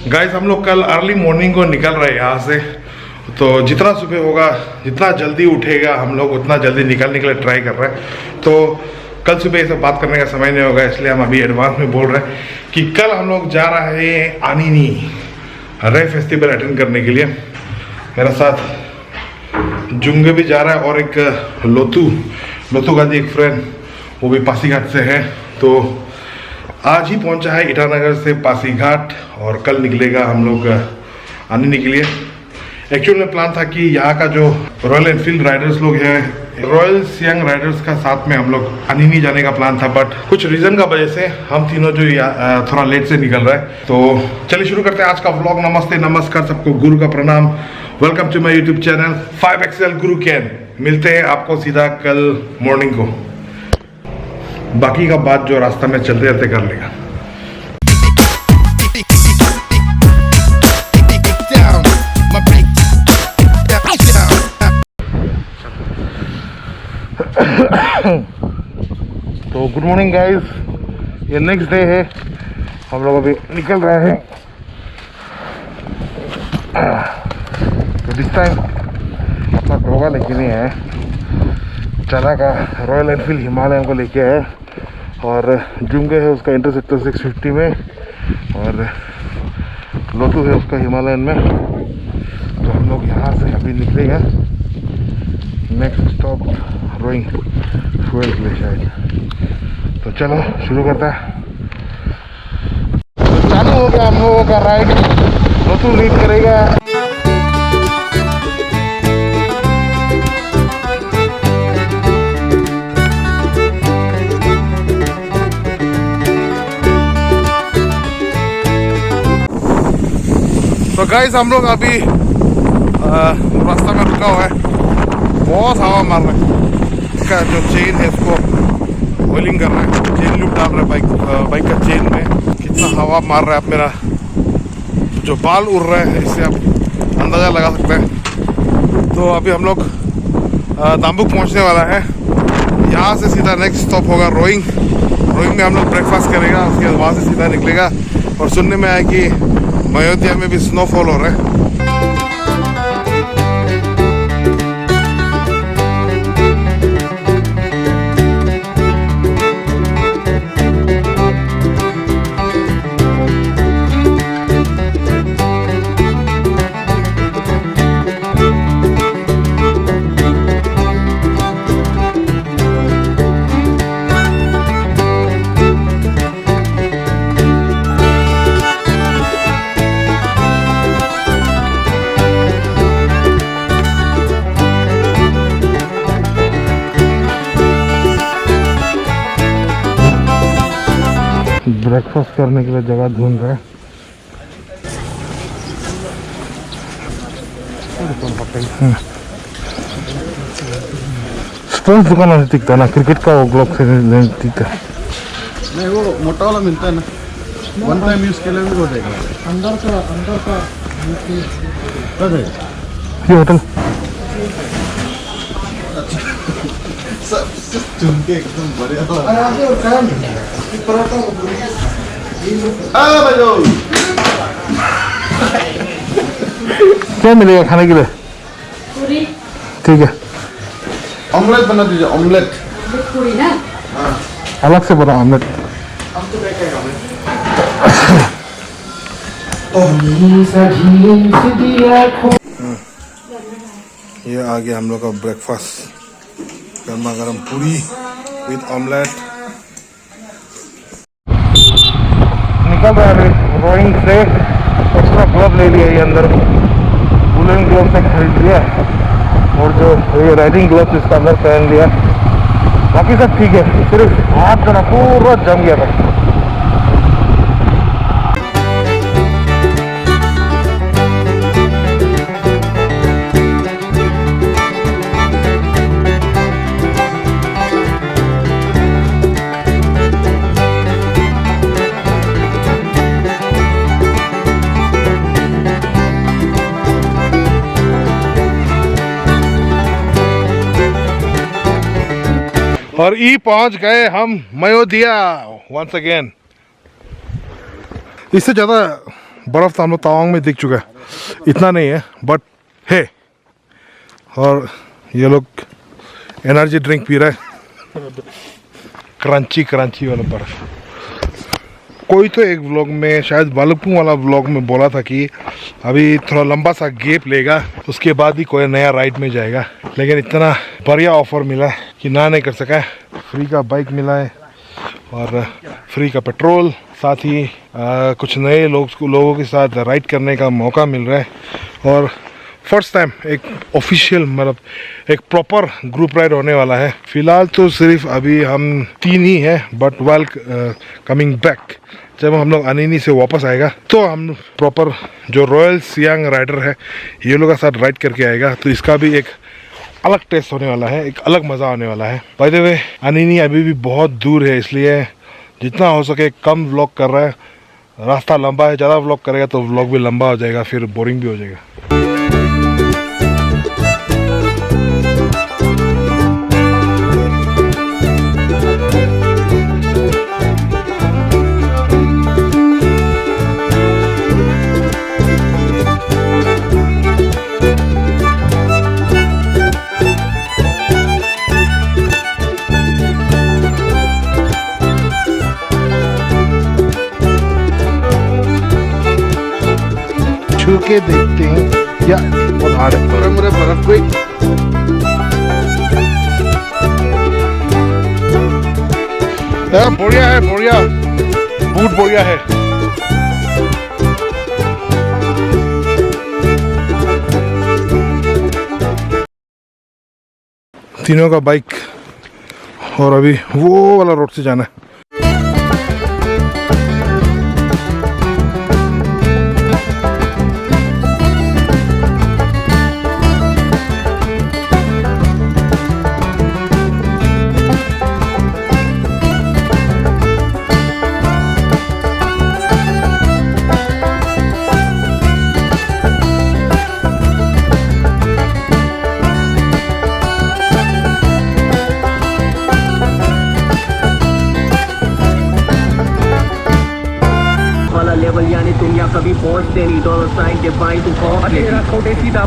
Guys हम लोग कल अर्ली मॉर्निंग को निकल रहे हैं यहाँ से, तो जितना सुबह होगा, जितना जल्दी उठेगा हम लोग उतना जल्दी निकलने के लिए ट्राई कर रहे हैं। तो कल सुबह ये सब बात करने का समय नहीं होगा, इसलिए हम अभी एडवांस में बोल रहे हैं कि कल हम लोग जा रहे हैं आनिनी रे फेस्टिवल अटेंड करने के लिए। मेरा साथ जुंगे भी जा रहा है और एक लोतू का एक फ्रेंड, वो भी पासीघाट से है। तो आज ही पहुंचा है ईटानगर से पासीघाट और कल निकलेगा हम लोग आनिनी के लिए। एक्चुअल में प्लान था कि यहाँ का जो रॉयल एनफील्ड राइडर्स लोग हैं, रॉयल सियांग राइडर्स का साथ में हम लोग अनिनी जाने का प्लान था, बट कुछ रीज़न का वजह से हम तीनों जो थोड़ा लेट से निकल रहे हैं। तो चलिए शुरू करते हैं आज का व्लॉग। नमस्ते, नमस्कार सबको, गुरु का प्रणाम। Welcome to my YouTube channel 5XL Guru can. मिलते हैं आपको सीधा कल मॉर्निंग को, बाकी का बात जो रास्ता में चलते चलते कर लेगा। तो गुड मॉर्निंग गाइस, ये नेक्स्ट डे है, हम लोग अभी निकल रहे हैं। तो दिस टाइम अपना ढोगा लेके नहीं है, चना का रॉयल एनफील्ड हिमालयन को लेके है, और जुंगे है उसका इंटरसेप्टर 650 में, और लोतू है उसका हिमालयन में। तो हम लोग यहाँ से अभी निकलेंगे, नेक्स्ट स्टॉप रोइंग फ्यूल के लिए शायद। तो चलो शुरू करता है। तो चालू हो गया हम लोगों का राइड, लोतू लीड करेगा। तो गाइस हम लोग अभी रास्ता में रुका हुआ है, बहुत हवा मार रहा है। इसका जो चेन है इसको ऑयलिंग कर रहा है, चेन लूप डाल रहा है बाइक का चेन में। कितना हवा मार रहा है, आप मेरा जो बाल उड़ रहा है इससे आप अंदाज़ा लगा सकते हैं। तो अभी हम लोग दाम्बुक पहुंचने वाला है। यहाँ से सीधा नेक्स्ट स्टॉप होगा रोइंग में हम लोग ब्रेकफास्ट करेगा, उसके बाद वहाँ से सीधा निकलेगा। और सुनने में आया कि मयोदिया में भी स्नोफॉल हो रहा है। ब्रेकफास्ट करने के लिए जगह ढूंढ रहे हैं। स्पोर्ट्स दुकान से दिखता है ना, क्रिकेट का वो ग्लोब से दिखता है। नहीं, वो मोटा वाला मिलता है ना, वन टाइम यूज के लिए भी हो जाएगा। अंदर का ये होटल सब चुन के एकदम बढ़िया। क्या मिलेगा खाने के लिए? पूरी। ठीक है, ऑमलेट बना दीजिए। ऑमलेट पूरी ना? हाँ, अलग से बना ऑमलेट। हम तो ये आ गया हम लोग का ब्रेकफास्ट, गर्मा गर्म पूरी विद ऑमलेट। निकल रहा है रोइंग से, एक्स्ट्रा ग्लव ले लिया, ये अंदर वुलन ग्लव से खरीद लिया, और जो ये राइडिंग ग्लव्स इसका अंदर पहन लिया। बाकी सब ठीक है, सिर्फ हाथ जो ना पूरा जम गया था। और पहुंच गए हम मयोदिया वंस अगेन। इससे ज़्यादा बर्फ़ तो हम लोग तवांग में दिख चुका है, इतना नहीं है बट है। और ये लोग एनर्जी ड्रिंक पी रहे हैं, क्रंची क्रंची वाला बर्फ़। कोई तो एक व्लॉग में, शायद वालुपुंग वाला व्लॉग में बोला था कि अभी थोड़ा लंबा सा गैप लेगा, उसके बाद ही कोई नया राइड में जाएगा। लेकिन इतना बढ़िया ऑफर मिला है कि ना नहीं कर सका है। फ्री का बाइक मिला है और फ्री का पेट्रोल, साथ ही कुछ नए लोगों के साथ राइड करने का मौका मिल रहा है। और फर्स्ट टाइम एक ऑफिशियल, मतलब एक प्रॉपर ग्रुप राइड होने वाला है। फिलहाल तो सिर्फ अभी हम 3 ही हैं, बट वेल कमिंग बैक, जब हम लोग अनिनी से वापस आएगा तो हम प्रॉपर जो रॉयल सियांग राइडर है ये लोग के साथ राइड करके आएगा। तो इसका भी एक अलग टेस्ट होने वाला है, एक अलग मज़ा आने वाला है। बाय द वे अनिनी अभी भी बहुत दूर है, इसलिए जितना हो सके कम व्लॉग कर रहा है। रास्ता लंबा है, ज़्यादा व्लॉग करेगा तो व्लॉग भी लंबा हो जाएगा, फिर बोरिंग भी हो जाएगा। छू के देखते हैं या बहुत हार्ड है। मुरे बर्फ कोई बढ़िया है, बढ़िया बूट बढ़िया है। तीनों का बाइक, और अभी वो वाला रोड से जाना है। लेवल यानी तुम यहाँ कभी पहुँचते नहीं। डॉलर साइन के बाई तुम पहुँच गए छोटे सीधा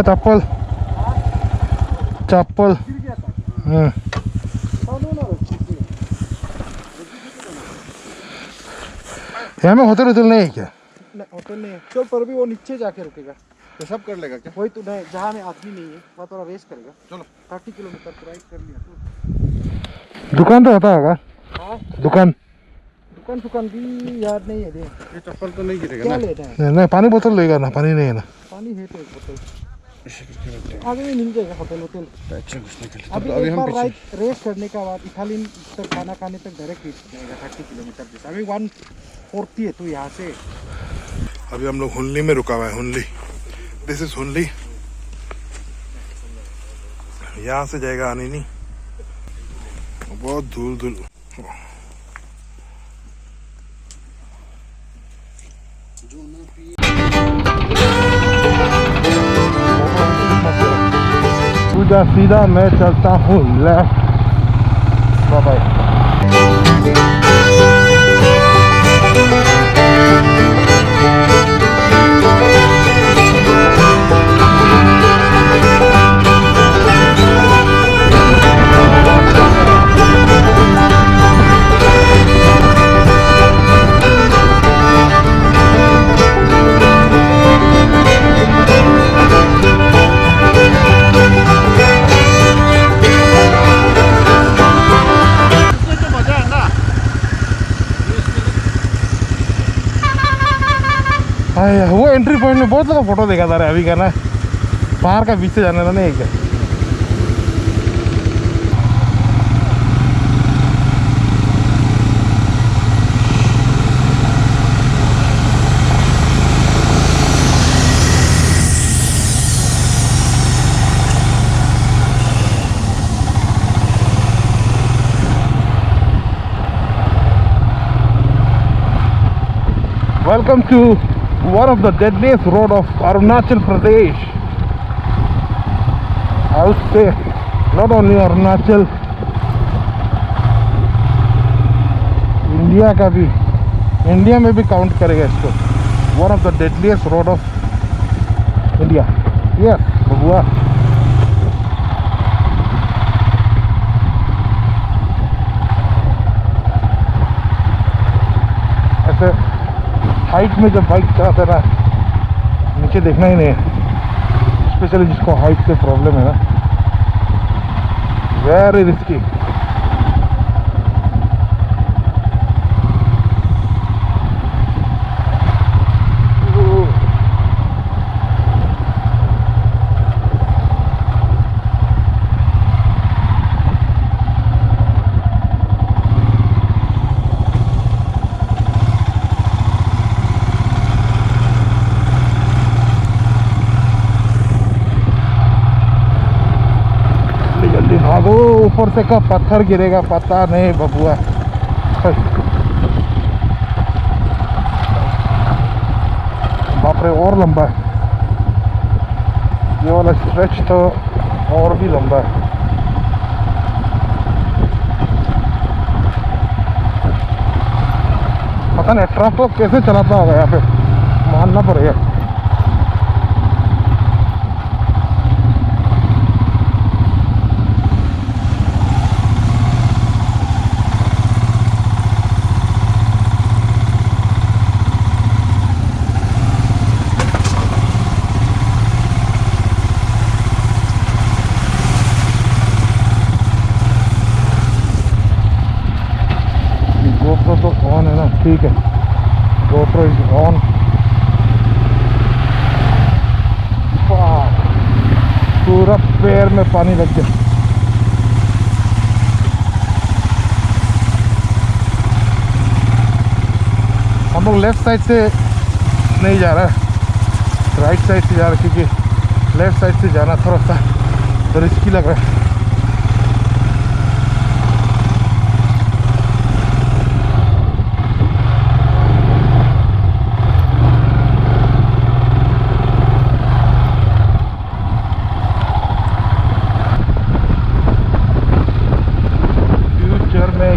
चप्पल चप्पल यहाँ में होटल नहीं है क्या? होटल नहीं है, चल पर भी वो नीचे जाके रुकेगा तो सब कर लेगा क्या? वही तो नहीं, जहाँ में आदमी नहीं है वहाँ थोड़ा रेस करेगा। चलो 30 किलोमीटर राइड कर लिया। दुकान तो होता होगा। दुकान भी याद नहीं है। ये चप्पल तो नहीं गिरेगा क्या ना? लेना है? नहीं, पानी बोतल लेगा ना? पानी नहीं है ना? पानी है तो एक बोतल आगे में मिल जाएगा। होटल अभी अभी एक हम बार पीछे राइड रेस करने का बाद इथालिन तक खाना खाने तक डायरेक्ट जाएगा 30 किलोमीटर जैसे। अभी 140 है तो यहाँ से। अभी हम लोग हुनली में रुका हुआ है। Hunli, this is Hunli. यहाँ से जाएगा अनिनी, बहुत दूर दूर। पूजा सीधा, मैं चलता हूँ लेफ्ट। Bye bye. वो एंट्री पॉइंट में बहुत ज़्यादा फोटो देखा था अभी का ना, बाहर का बीच से जाने था ना एक। Welcome to one of the deadliest road of Arunachal Pradesh. I would say not only Arunachal, India का भी, इंडिया में भी काउंट करेगा इसको। One of the deadliest road of India. Yes, बबुआ। ऐसे हाइट में जब बाइक चलाते ना, नीचे देखना ही नहीं है, स्पेशली जिसको हाइट से प्रॉब्लम है ना, वेरी रिस्की। भागो, ऊपर से कब पत्थर गिरेगा पता नहीं बबुआ। बाप रे, और लंबा है ये वाला स्ट्रेच, तो और भी लंबा है। पता नहीं ट्रक को कैसे चलाता होगा यहाँ पे, मानना पड़ेगा। GoPro तो ऑन है ना, ठीक है, GoPro इज ऑन। पूरा पैर में पानी लग गया। हम लोग लेफ्ट साइड से नहीं जा रहा है, राइट साइड से जा रहा है, क्योंकि लेफ्ट साइड से जाना थोड़ा सा तो रिस्की लग रहा है।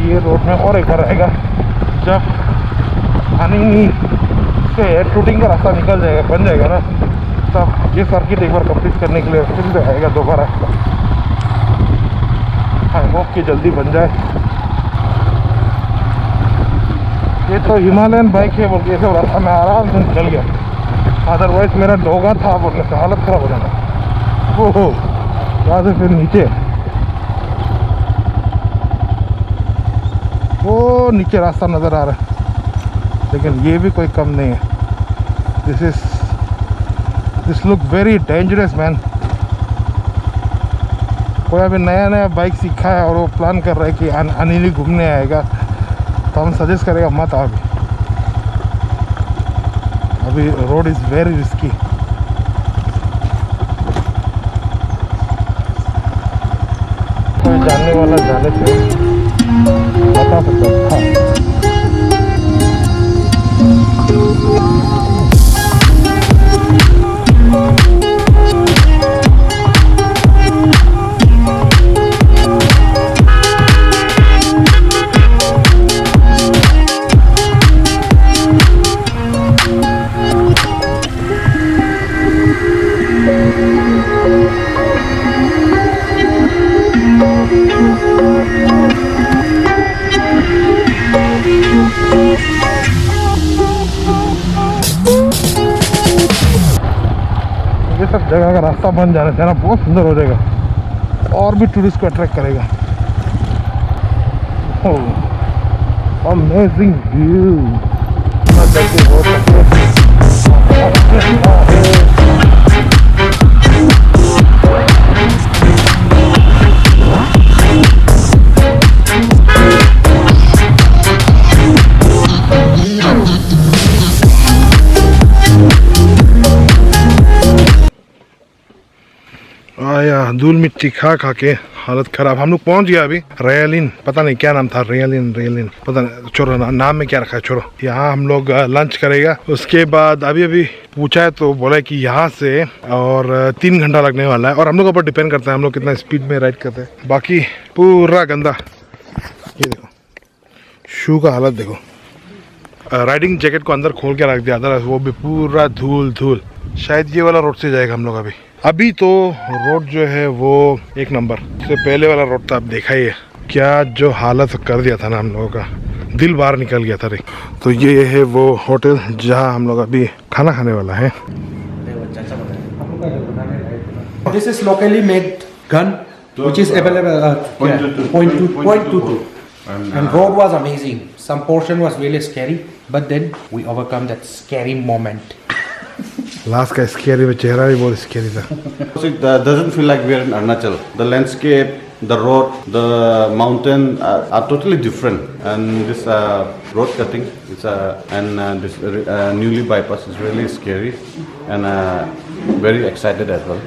ये रोड में और एक बार आएगा जब अनिनी से टूटिंग का रास्ता निकल जाएगा, बन जाएगा ना, तब ये सर्किट एक बार कंप्लीट करने के लिए फिर से आएगा दोबारा। आई होप कि जल्दी बन जाए। ये तो हिमालयन बाइक है बोल के ऐसे रास्ता में आराम से निकल गया, अदरवाइज मेरा डोगा था बोलने से हालत खराब हो जाना। ओहो, यहाँ से फिर नीचे, वो नीचे रास्ता नज़र आ रहा है, लेकिन ये भी कोई कम नहीं है। This look very dangerous man. कोई अभी नया नया बाइक सीखा है और वो प्लान कर रहा है कि अनिनी घूमने आएगा, तो हम सजेस्ट करेगा मत आओ अभी रोड इज़ वेरी रिस्की। कोई जानने वाला जाने से बता सकता है। हाँ। जगह का रास्ता बन जाने से ना बहुत सुंदर हो जाएगा और भी टूरिस्ट को अट्रैक्ट करेगा। Amazing view. आया धूल मिट्टी खा खा के हालत खराब। हम लोग पहुंच गया अभी रेलिन, पता नहीं क्या नाम था, रेलिन पता नहीं, छोड़ो नाम में क्या रखा है, छोड़ो। यहाँ हम लोग लंच करेगा। उसके बाद अभी पूछा है तो बोला कि यहाँ से और 3 घंटा लगने वाला है और हम लोग ऊपर डिपेंड करता है हम लोग कितना स्पीड में राइड करते हैं। बाकी पूरा गंदा, ये देखो शू का हालत देखो। राइडिंग जैकेट को अंदर खोल के रख दिया था, वो भी पूरा धूल। शायद ये वाला रोड से जाएगा हम लोग अभी तो रोड जो है वो एक नंबर से पहले वाला रोड था। आप देखा ही है क्या जो हालत कर दिया था ना हम लोगों का, दिल बाहर निकल गया था रे। तो ये है वो होटल जहाँ हम लोग अभी खाना खाने वाला है। This is locally made gun, which is available 0.22. And road was amazing. Some portion was really scary, but then we overcome that scary moment. Last का स्कैरी में चेहरा भी बहुत स्कैरी था। It doesn't feel like we are in Arunachal. The landscape, the road, the mountain are totally different. And this road cutting, this newly bypass is really scary and very excited as well.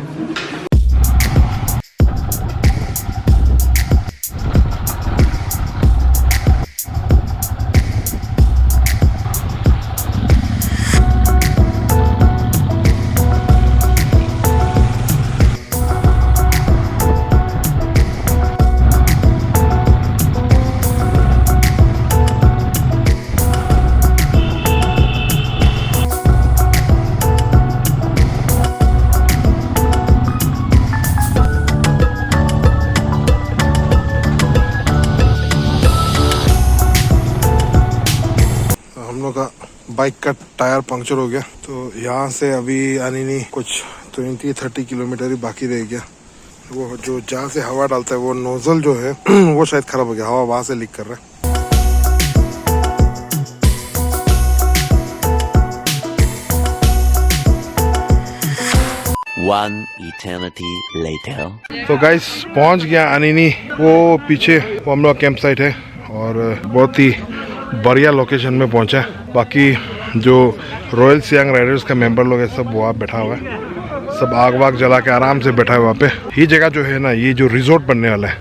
Bike का tyre puncture हो गया तो यहाँ से अभी अनिनी कुछ 20-30 kilometre ही बाकी रह गया। वो जो जहाँ से हवा डालता है वो नोजल जो है वो शायद खराब हो गया, हवा वहां से लीक कर रहा है। One eternity later. तो गाइस पहुंच गया अनिनी, वो पीछे वो हम लोग कैंप साइट है और बहुत ही बढ़िया लोकेशन में पहुंचा है। बाकी जो रॉयल सियांग राइडर्स का मेंबर लोग है सब वहाँ बैठा हुआ है, सब आग वाग जला के आराम से बैठा है वहाँ पे। ये जगह जो है ना, ये जो रिजॉर्ट बनने वाला है,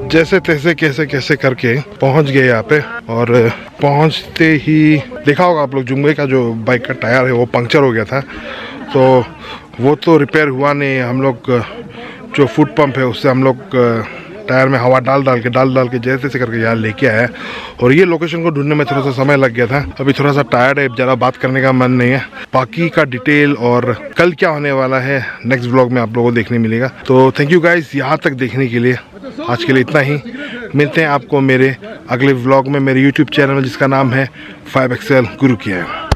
जैसे तैसे कैसे करके पहुंच गए यहाँ पे। और पहुंचते ही देखा होगा आप लोग जुम्बे का जो बाइक का टायर है वो पंक्चर हो गया था, तो वो तो रिपेयर हुआ नहीं। हम लोग जो फुट पंप है उससे हम लोग टायर में हवा डाल के जैसे तैसे करके यहाँ लेके आया। और ये लोकेशन को ढूंढने में थोड़ा सा समय लग गया था। अभी थोड़ा सा टायर्ड है, ज़्यादा बात करने का मन नहीं है। बाकी का डिटेल और कल क्या होने वाला है नेक्स्ट व्लॉग में आप लोगों को देखने मिलेगा। तो थैंक यू गाइस यहाँ तक देखने के लिए। आज के लिए इतना ही, मिलते हैं आपको मेरे अगले व्लॉग में मेरे यूट्यूब चैनल जिसका नाम है 5XL गुरु किया है।